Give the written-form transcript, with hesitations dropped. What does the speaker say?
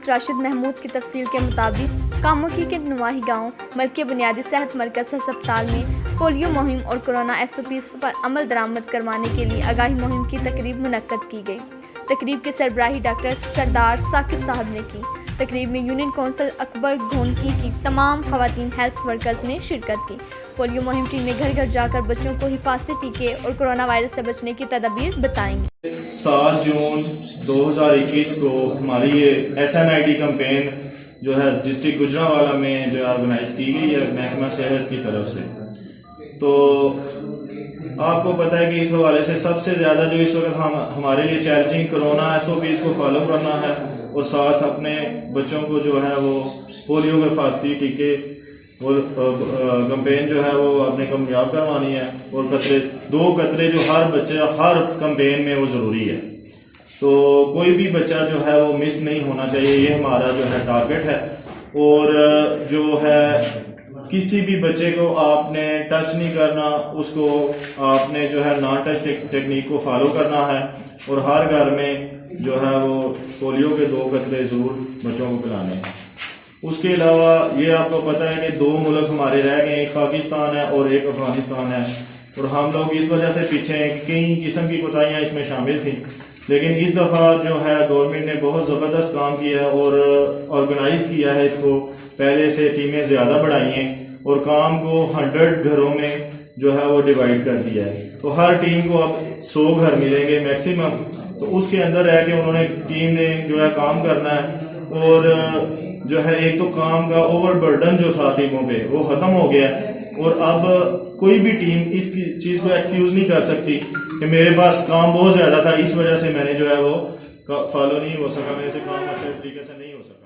ملک راشد محمود کی تفصیل کے مطابق کاموکی کے نواحی گاؤں ملکی بنیادی صحت مرکز ہسپتال میں پولیو مہم اور کورونا SOPs پر عمل درآمد کروانے کے لیے آگاہی مہم کی تقریب منعقد کی گئی۔ تقریب کی سربراہی ڈاکٹر سردار ثاقب صاحب نے کی۔ تقریب میں یونین کونسل اکبر گھونکی کی تمام خواتین ہیلتھ ورکرز نے شرکت کی۔ پولیو مہم ٹیم نے گھر گھر جا کر بچوں کو حفاظتی ٹیکے اور کورونا وائرس سے بچنے کی تدابیر بتائیں گے۔ 7 جون 2021 کو ہماری یہ SNID کمپین جو ہے ڈسٹرکٹ گجرانوالہ میں جو آرگنائز کی گئی ہے محکمہ صحت کی طرف سے۔ تو آپ کو پتہ ہے کہ اس حوالے سے سب سے زیادہ جو اس وقت ہمارے لیے چیلنجنگ کورونا SOPs کو فالو کرنا ہے اور ساتھ اپنے بچوں کو جو ہے وہ پولیو کے حفاظتی ٹیکے اور کمپین جو ہے وہ اپنے کامیاب کروانی ہے، اور 2 قطرے جو ہر بچہ ہر کمپین میں وہ ضروری ہے۔ تو کوئی بھی بچہ جو ہے وہ مس نہیں ہونا چاہیے، یہ ہمارا جو ہے ٹارگٹ ہے۔ اور جو ہے کسی بھی بچے کو آپ نے ٹچ نہیں کرنا، اس کو آپ نے جو ہے نان ٹچ ٹیکنیک کو فالو کرنا ہے، اور ہر گھر میں جو ہے وہ پولیو کے 2 قطرے ضرور بچوں کو پلانے ہیں۔ اس کے علاوہ یہ آپ کو پتہ ہے کہ 2 ملک ہمارے رہ گئے، ایک پاکستان ہے اور ایک افغانستان ہے، اور ہم لوگ اس وجہ سے پیچھے ہیں کہ کئی قسم کی کوتاہیاں اس میں شامل تھیں، لیکن اس دفعہ جو ہے گورنمنٹ نے بہت زبردست کام کیا ہے اور آرگنائز کیا ہے اس کو، پہلے سے ٹیمیں زیادہ بڑھائی ہیں اور کام کو 100 گھروں میں جو ہے وہ ڈیوائڈ کر دیا ہے۔ تو ہر ٹیم کو اب 100 گھر ملیں گے میکسیمم، تو اس کے اندر رہ کے انہوں نے ٹیم نے جو ہے کام کرنا ہے، اور جو ہے ایک تو کام کا اوور برڈن جو تھا ٹیموں پہ وہ ختم ہو گیا، اور اب کوئی بھی ٹیم اس چیز کو ایکسکیوز نہیں کر سکتی کہ میرے پاس کام بہت زیادہ تھا اس وجہ سے میں نے جو ہے وہ فالو نہیں ہو سکا، میرے سے کام اچھے طریقے سے نہیں ہو سکا۔